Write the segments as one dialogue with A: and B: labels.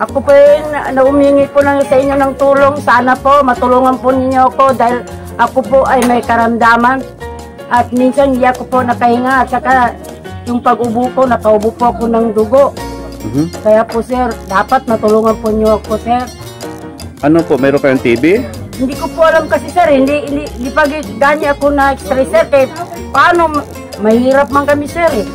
A: Ako po naumingi po lang sa inyo ng tulong. Sana po matulungan po ninyo ako dahil ako po ay may karamdaman. At minsan hindi ako po nakahinga. At saka yung pag-ubo ko, nakaubo po ako ng dugo. Kaya po sir, dapat matulungan po niyo ako sir.
B: Ano po, meron kayong TB?
A: Hindi ko po alam kasi sir, hindi pa ganya ako na extra sir. Kaya paano, mahirap man kami sir eh.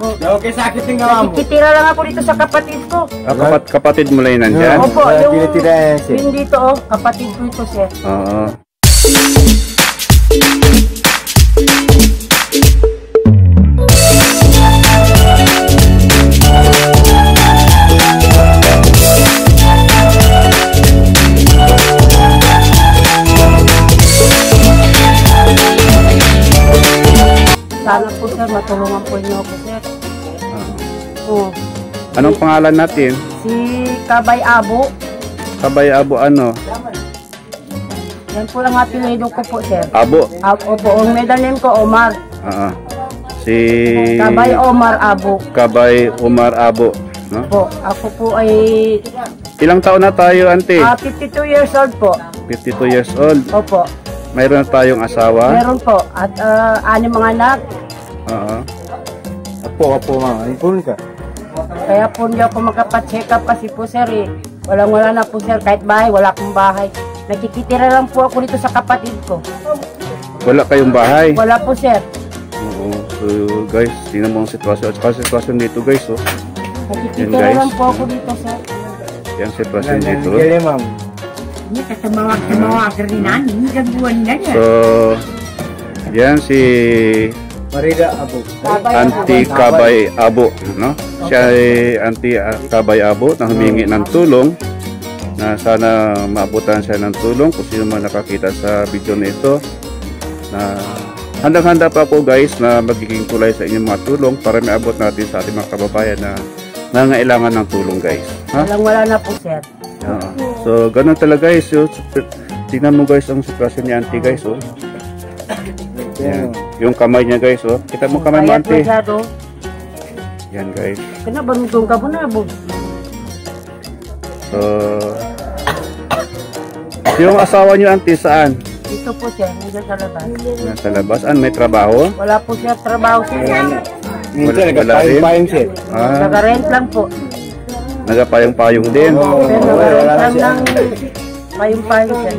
C: Okay, sakit yung gawa mo.
A: Nakikitira lang ako dito sa kapatid ko.
B: Kapatid mo lang yun nandyan?
A: Opo, yung dito kapatid ko ito sir. Sana po sir, matulungan po niyo ako sir.
B: Anong pangalan natin?
A: Si Kabay Abo.
B: Kabay Abo ano?
A: Yan po lang apelido ko po sir.
B: Abo?
A: Opo, ang middle name ko Omar.
B: Si
A: Kabay Omar Abo.
B: Kabay Omar Abo. No?
A: Po, ako po ay...
B: Ilang taon na tayo, auntie?
A: 52 years old po.
B: 52 years old.
A: Opo.
B: Mayroon na tayong asawa?
A: Meron po. At 6 mga anak.
C: Apo, mga. Ipon ka.
A: Kaya po hindi ako magkapacheck up kasi po sir eh. Walang-wala na po sir. Kahit bahay, wala akong bahay. Nakikitira lang po ako dito sa kapatid ko.
B: Wala kayong bahay?
A: Wala po sir.
B: So guys, tingnan mo ang sitwasyon. At saka sitwasyon dito guys.
A: Nakikitira lang po ako dito sir.
B: Yung sitwasyon dito.
A: Ini katawa rin ini gangguan na yan.
B: So, yan si
C: Marida Abo.
B: Auntie Kabay Abo, no? Siya ay Auntie Kabay Abo na humingi ng tulong na sana maabutan siya ng tulong kung sino man nakakita sa video na ito. Na handang-handa pa ako guys na magiging tulay sa inyong mga tulong para maabot natin sa ating mga kababayan na nangangailangan ng tulong guys.
A: Walang-wala na po sir.
B: So, ganun talaga guys. Tingnan mo guys ang sitwasyon ni auntie guys. Yan. Yung kamay niya guys. Kita mo kamay mo auntie. Yan guys.
A: Kena banutong ka po na po.
B: So, yung asawa niyo auntie saan?
A: Dito po siya, nandyan sa labas.
B: Nasa labas. May trabaho?
A: Wala po siya trabaho siya.
C: Nagpayong siya.
A: Nag-rent lang po.
B: Nagapayong-payong din.
A: Nag-rent lang ng payong-payong siya.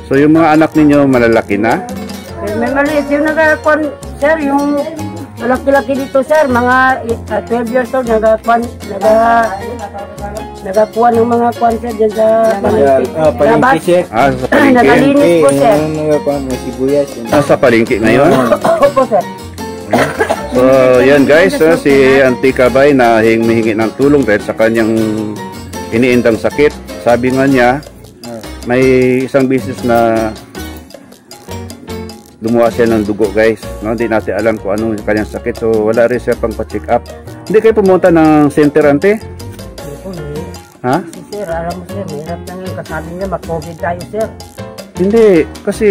B: So yung mga anak ninyo malalaki na?
A: May maliit. Yung nagkakuan, sir, yung malaki-laki dito, sir, mga 12 years old, nagkakuan ng mga kuan, sir, dyan sa
C: palengke siya.
B: Sa palengke?
A: Nagalinis po, sir.
C: Nagkakuan, may sibuyas.
B: Sa palengke ngayon?
A: Opo, sir.
B: So, yan guys, si Auntie Kabay na hihingi ng tulong dahil sa kanyang iniindang sakit. Sabi nga niya, may isang business na lumuha siya ng dugo guys. No? Hindi natin alam kung ano yung kanyang sakit. So, wala rin siya pang pa-check up. Hindi kayo pumunta ng center, Auntie? Ha?
A: Sir, alam mo sir, mahirap lang yung kasabi niya, mag-COVID tayo, sir.
B: Hindi, kasi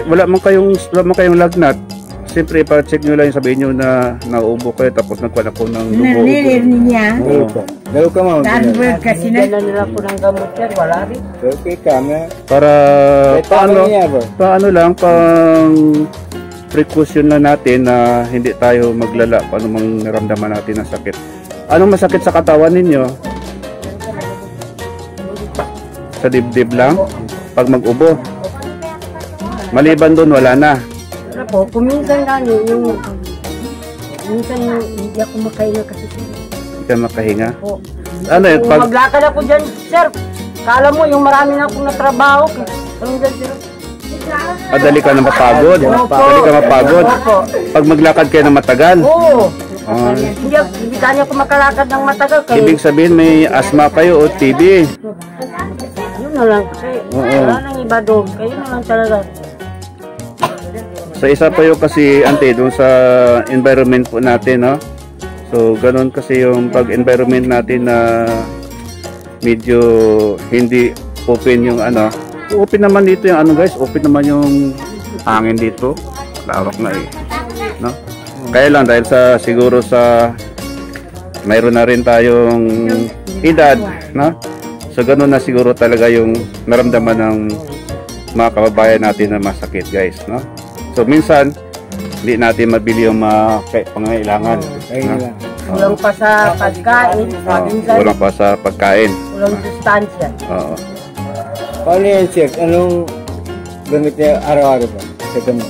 B: wala man kayong lagnat. Siyempre, pa-check nyo lang yung sabihin nyo na nauubo kayo tapos nagkuhan ako ng dugo.
A: Nanilir niya.
C: Galo ka mo.
A: Nanwag kasi na nila po ng gamot, sir. Wala rin.
C: Okay ka, man.
B: Para, paano lang, pang precaution lang natin na hindi tayo maglala paano mang naramdaman natin ang sakit. Anong masakit sa katawan ninyo? Sa dibdib lang? Pag mag-ubo? Maliban doon, wala na.
A: Wala po, kuminsan gani, minsan hindi ako makahinga kasi sir.
B: Hindi ka makahinga?
A: Po.
B: Ano yun?
A: Kung maglakad ako dyan, sir, kala mo yung marami na akong natrabaho. Anong dyan, sir?
B: Dali ka na mapagod? Dali ka mapagod? Pag maglakad kayo na matagal?
A: Oo. Hindi kanya ako makalakad ng matagal.
B: Ibig sabihin may asma kayo o TB?
A: Yun na lang. Wala nang iba doon. Kayo na lang talaga.
B: Sa isa pa yun kasi, Auntie, doon sa environment po natin, no? So, ganun kasi yung pag-environment natin na medyo hindi open yung ano. Open naman dito yung ano guys, open naman yung hangin dito. Lawak na eh. No? Kaya lang dahil sa siguro sa mayroon na rin tayong edad, no? So ganun na siguro talaga yung naramdaman ng mga kababayan natin na masakit, guys, no? So minsan hindi natin mabili yung mga pangangailangan,
C: Ayun
B: no?
C: lang.
A: Kulang pa sa pagkain. Minsan,
B: Walang pa sa pagkain.
A: kulang sustansya.
B: Oo.
C: Paano yan, Chef? Anong gamit niya araw-araw ba? Sa gamit.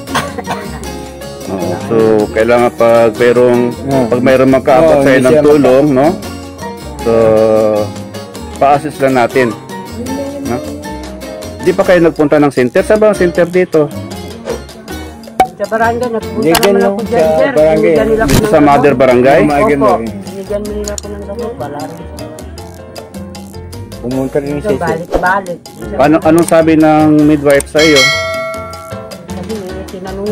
B: Oo. So kailangan pag mayroong magkaabot
C: Oo,
B: sa'yo
C: hindi
B: ng
C: siya
B: tulong, no? So pa-assist lang natin, no? Di pa kayo nagpunta ng center? Saan ba ang center dito?
A: Sa barangay, nagpunta
C: Bigyan
A: naman
C: lang
A: ako
C: sa
A: dyan, sir.
C: barangay.
A: Binigyan nila ako
B: Dito
A: ng
B: sa Mother
A: gamot.
B: Barangay?
C: Umaga
A: Opo,
C: na rin.
A: binigyan mo nila ako ng gamot. Wala rin.
C: Pumunta rin
A: So,
C: siya, Chef.
A: balik-balik.
B: Anong sabi ng midwife sa iyo?
A: Kasi tinanong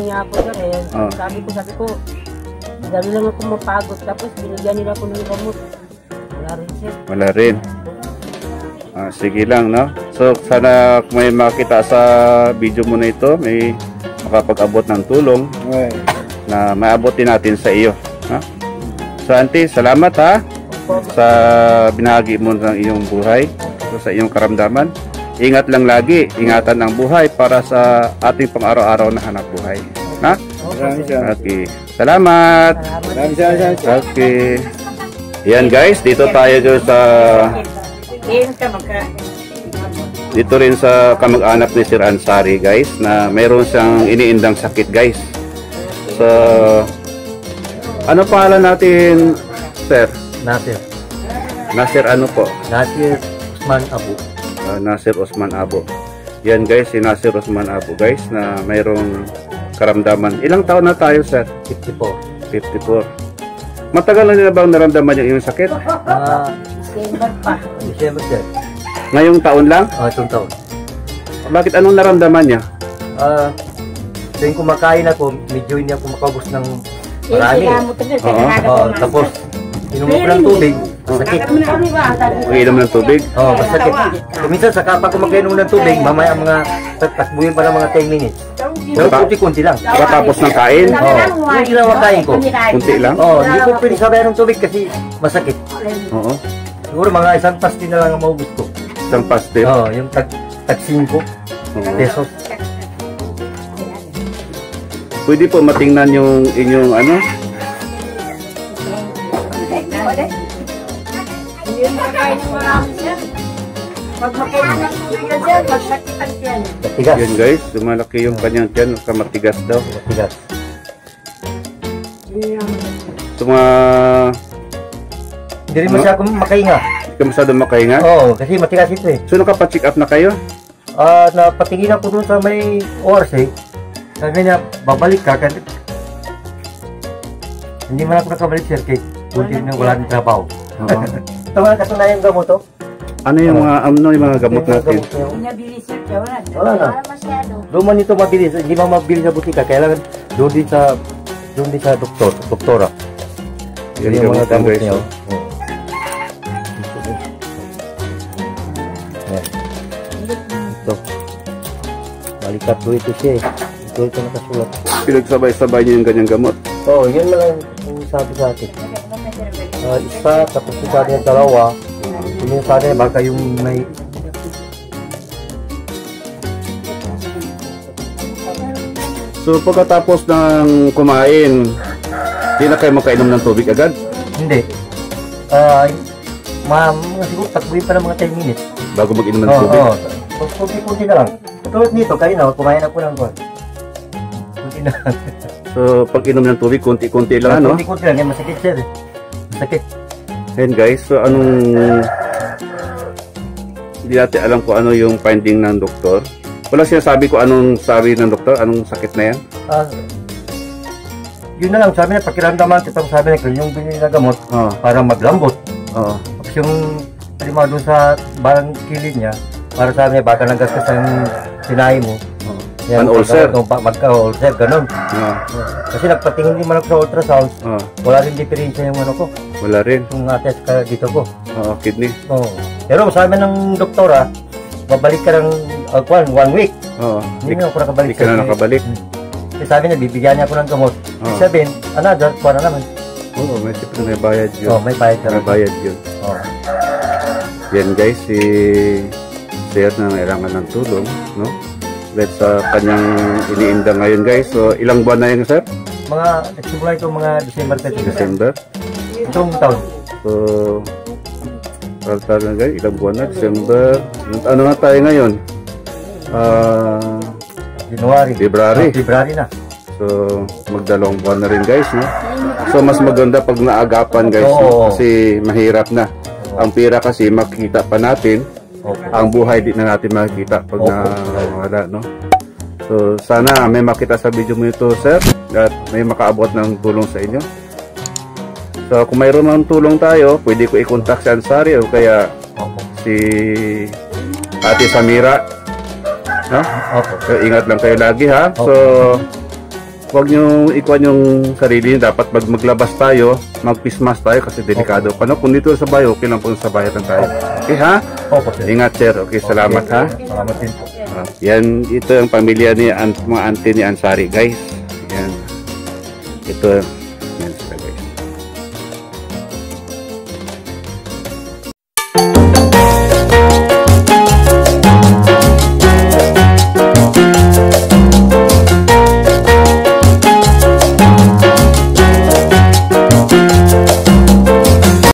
A: niya ako, sir.
B: Ah.
A: Sabi ko, dali lang ako mapagod. Tapos binigyan nila ako ng gamot. Wala rin, sir.
B: Wala rin. Sige lang, no? So, sana kung may makita sa video mo na ito, may makapag-abot ng tulong
C: Okay.
B: na maabot din natin sa iyo. Ha? So, Auntie, salamat ha sa binahagi mo ng iyong buhay, so, sa iyong karamdaman. Ingat lang lagi, ingatan ang buhay para sa ating pang-araw-araw na hanap buhay. Ha?
C: Maraming salamat.
B: Okay. Salamat!
C: Maraming salamat, Chef.
B: Okay. Yan guys, dito tayo sa dito rin sa kamag-anak ni Sir Ansari, guys, na mayroon siyang iniindang sakit, guys. So ano pangalan natin, Sir?
D: Nasir.
B: Nasir ano po?
D: Nasir Usman Abu.
B: Nasir Osman Abo. Yan guys, si Nasir Osman Abo, guys, na mayroong karamdaman. Ilang taon na tayo, Sir?
D: 54.
B: 54. Matagal na nila bang naramdaman yung iyong sakit?
A: December pa.
D: December sir.
B: Ngayong taon lang?
D: Itong taon.
B: Bakit anong naramdaman niya?
D: Tuwing kumakain ako, medyo hindi ako makaubos ng marami. Tapos, inom ko ng tubig, masakit.
B: Umiinom ng tubig?
D: Masakit. Minsan, saka pa kumakain ng tubig, mamaya mga takbuhin pa ng mga 10 minutes. Pero kunti-kunti lang.
B: Pagkatapos ng kain?
D: Yung ginawa kain ko.
B: Kunti lang?
D: Hindi ko pwede sabayan ng tubig kasi masakit.
B: Oo.
D: Siguro mga isang pasti na lang ang maubos ko.
B: Isang pastil?
D: Yung tag 5 pesos.
B: Pwede po matingnan yung inyong ano?
A: Pag makain ng tubig yan, sir, magsakitan yan.
D: Matigas.
B: Yan guys, lumalaki yung kanyang tiyan, kamatigas daw.
D: Matigas.
B: So mga
D: Hindi rin masyadong makahinga.
B: hindi ka masyadong makahinga?
D: Kasi matigas ito eh.
B: So nakapacheck up na kayo?
D: Napatingin ako doon sa may ORC. Sabi niya, babalik ka. Kasi hindi man ako nakabalik sir kay buti na wala ng trabaho. Ito nga katunayan gamot to.
B: Ano yung mga gamot natin?
A: Pinabilis sir, wala.
D: Wala na. Doon man ito mabilis. Hindi man mabilis sa butika. Kailangan doon din sa doktora.
B: Yan
D: Yung mga gamot
B: guys.
D: niya. Ito. Balikat po ito siya eh. Ito nakasulat.
B: Pinagsabay-sabay niyo yung ganyang gamot?
D: Yun na lang yung sabi sa atin. Isa, tapos yung sabi ng dalawa. Yung sabi baka yung may...
B: So pagkatapos ng kumain, di na kayo makainom ng tubig agad?
D: Hindi. Siguro takbuhin pa ng mga 10 minutes.
B: Bago mag-inom ng tubig?
D: Kunti-kunti na lang. Tulad dito, kayo na, kumain ako ng kuwan. Kunti na lang.
B: So pag inom ng tubig, kunti-kunti lang, ano?
D: Kunti-kunti lang, masakit sir. Masakit.
B: Ayan guys, so hindi natin alam kung ano yung finding ng doktor. Wala sinasabi ko anong sabi ng doktor, anong sakit na yan?
D: Yun na lang, sabi niya, pakiramdaman, kitang sabi niya, yung binili na gamot, para maglambot. Tapos yung palima doon sa barang kilid niya, para sabi niya, baka nagkaskas ang sinahi mo.
B: An ulcer?
D: Magka-ulcer, ganun. Kasi nagpatingin din man ako sa ultrasound, wala rin diferensya yung ano ko.
B: Wala rin?
D: Yung test ka dito ko.
B: Kidney?
D: Pero sabi ng doktora, babalik ka ng 1 week. Hindi na ako nakabalik.
B: Hindi ka na nakabalik.
D: Kasi sabi niya, bibigyan niya ako ng gamot. Sabihin, another, kuha na naman.
B: Oo, may siyempre may bayad yun.
D: Oh, may bayad
B: May
D: talaga.
B: bayad yun.
D: Oh.
B: Yan guys, si Sir na kailangan ng tulong, no? Dahil sa kanyang iniinda ngayon guys. So, ilang buwan na yun, Sir?
D: Mga, nagsimula ito mga December 30.
B: December.
D: Itong taon.
B: So, para na guys, ilang buwan na, December. Ano nga tayo ngayon?
D: January.
B: February.
D: February na.
B: So, magdalawang buwan na rin guys, no? So, mas maganda pag naagapan guys, no?
D: Oo.
B: Kasi mahirap na. Ang pera kasi makikita pa natin,
D: Opo.
B: ang buhay di na natin makikita pag
D: Opo.
B: nawala, no? So, sana may makita sa video mo ito, sir, at may makaabot ng tulong sa inyo. So, kung mayroon ng tulong tayo, pwede ko i-contact si Ansari o kaya
D: Opo.
B: si Ate Samira, no?
D: Opo.
B: So, ingat lang kayo lagi, ha? So, huwag nyo ikuan yung sarili nyo. Dapat pag maglabas tayo, mag-pismas tayo kasi delikado pa, no? Kung dito sa bayo, okay lang po sa bayan lang tayo. Okay, ha?
D: Opo, sir.
B: Ingat, sir. Okay, salamat, ha?
D: Salamat din po.
B: Yan, ito yung pamilya ni mga auntie ni Ansari, guys. Yan. Ito,